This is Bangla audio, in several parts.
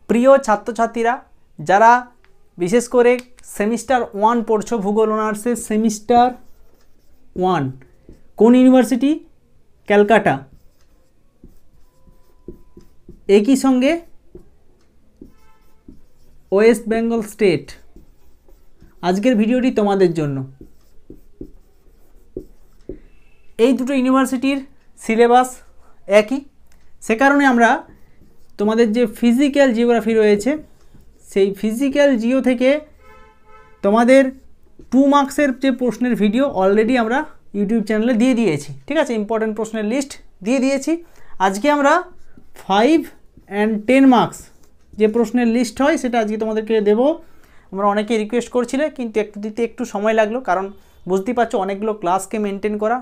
প্রিয় ছাত্রছাত্রীরা, যারা বিশেষ করে সেমিস্টার 1 পড়ছো ভূগোল অনার্সের সেমিস্টার 1, কোন ইউনিভার্সিটি? ক্যালকাটা। একই সঙ্গে ওয়েস্ট বেঙ্গল স্টেট। আজকের ভিডিওটি তোমাদের জন্য। এই দুটো ইউনিভার্সিটির সিলেবাস একই, সে কারণে আমরা তোমাদের যে ফিজিক্যাল জিওগ্রাফি রয়েছে সেই ফিজিক্যাল জিও থেকে তোমাদের 2 মার্কসের যে প্রশ্নের ভিডিও অলরেডি আমরা ইউটিউব চ্যানেলে দিয়ে দিয়েছি। ঠিক আছে, ইম্পর্টেন্ট প্রশ্নের লিস্ট দিয়ে দিয়েছি। আজকে আমরা 5 and 10 মার্কস যে প্রশ্নের লিস্ট হয় সেটা আজকে তোমাদেরকে দেব। আমরা অনেকে রিকোয়েস্ট করছিলে, কিন্তু একটু সময় লাগলো, কারণ বুঝতেই পারছো অনেকগুলো ক্লাসকে মেনটেন করা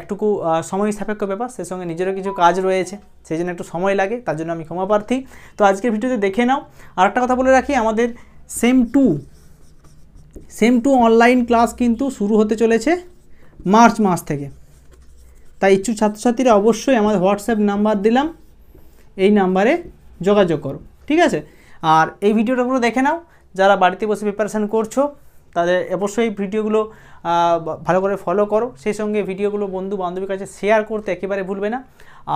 একটুকু সময় সাপেক্ষ ব্যাপার, সে সঙ্গে নিজেরও কিছু কাজ রয়েছে, সেই জন্য একটু সময় লাগে, তার জন্য আমি ক্ষমা প্রার্থী। তো আজকের ভিডিওতে দেখে নাও। আর একটা কথা বলে রাখি, আমাদের সেম টু অনলাইন ক্লাস কিন্তু শুরু হতে চলেছে মার্চ মাস থেকে। তাই ইচ্ছুক ছাত্রছাত্রীরা অবশ্যই আমাদের হোয়াটসঅ্যাপ নাম্বার দিলাম, এই নাম্বারে যোগাযোগ করো। ঠিক আছে, আর এই ভিডিওটা পুরো দেখে নাও। যারা বাড়িতে বসে প্রিপারেশান করছো তাদের অবশ্যই ভিডিওগুলো ভালো করে ফলো করো, সেই সঙ্গে ভিডিওগুলো বন্ধু বান্ধবীর কাছে শেয়ার করতে একেবারে ভুলবে না।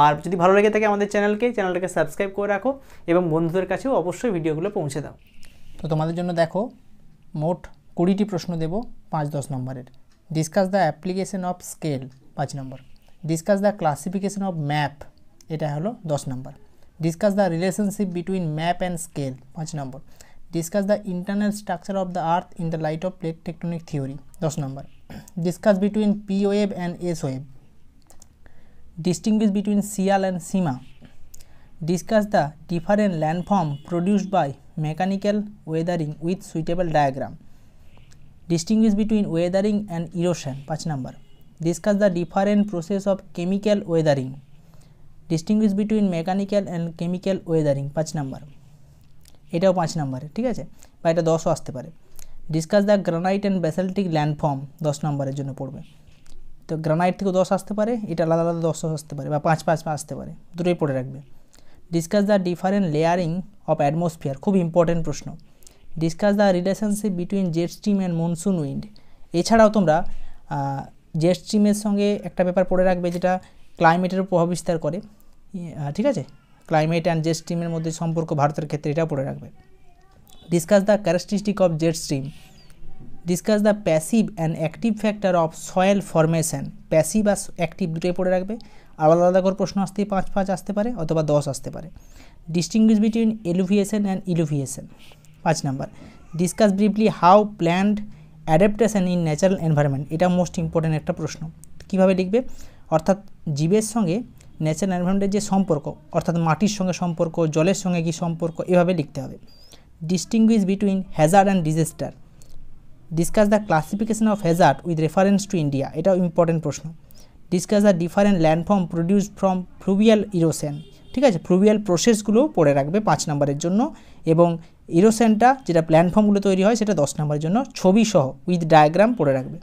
আর যদি ভালো লেগে থাকে আমাদের চ্যানেলটাকে সাবস্ক্রাইব করে রাখো এবং বন্ধুদের কাছেও অবশ্যই ভিডিওগুলো পৌঁছে দাও। তো তোমাদের জন্য দেখো মোট 20টি প্রশ্ন দেব 5-10 নম্বরের। Discuss the application of scale 5 নম্বর। Discuss the classification of map, এটা হলো 10 নম্বর। Discuss the relationship between map and scale 5 নম্বর। Discuss the internal structure of the earth in the light of plate tectonic theory 10 number. Discuss between P wave and S wave. Distinguish between Sial and Sima. Discuss the different landform produced by mechanical weathering with suitable diagram. Distinguish between weathering and erosion 5 number. Discuss the different process of chemical weathering. Distinguish between mechanical and chemical weathering 5 number. এটাও 5 নম্বরে। ঠিক আছে, বা এটা 10ও আসতে পারে। Discuss the granite and basaltic landform 10 নম্বরের জন্য পড়বে। তো গ্রানাইট থেকেও 10 আসতে পারে, এটা আলাদা আলাদা 10 আসতে পারে, বা 5 আসতে পারে, দুটোই পড়ে রাখবে। Discuss the different layering of atmosphere, খুব ইম্পর্টেন্ট প্রশ্ন। Discuss the relationship between jet stream and monsoon wind. এছাড়াও তোমরা জেট স্ট্রিমের সঙ্গে একটা ব্যাপার পড়ে রাখবে যেটা ক্লাইমেটের প্রভাব বিস্তার করে। ঠিক আছে, ক্লাইমেট অ্যান্ড জেট স্ট্রিমের মধ্যে সম্পর্ক ভারতের ক্ষেত্রে এটাও পড়ে রাখবে। Discuss the characteristic of jet stream. Discuss the passive and active factor of soil formation. Passive আর অ্যাক্টিভ দুটোই পড়ে রাখবে। আলাদা আলাদা করে প্রশ্ন আসতেই 5 আসতে পারে, অথবা 10 আসতে পারে। Distinguish between eluviation and illuviation 5 number. Discuss briefly how plant adaptation in natural environment, এটা মোস্ট ইম্পর্ট্যান্ট একটা প্রশ্ন। কীভাবে লিখবে, অর্থাৎ জীবের সঙ্গে ন্যাচারাল এনভায়রনমেন্টের যে সম্পর্ক, অর্থাৎ মাটির সঙ্গে সম্পর্ক, জলের সঙ্গে কী সম্পর্ক, এভাবে লিখতে হবে। Distinguish between Hazard and disaster. Discuss the classification of Hazard with reference to India, এটাও ইম্পর্টেন্ট প্রশ্ন। Discuss the different landform produced from ফ্লুভিয়াল erosion. ঠিক আছে, ফ্লুভিয়াল প্রসেসগুলো পড়ে রাখবে 5 নম্বরের জন্য, এবং ইরোশনটা যেটা প্ল্যাটফর্মগুলো তৈরি হয় সেটা 10 নম্বরের জন্য ছবি সহ উইথ ডায়াগ্রাম পড়ে রাখবে।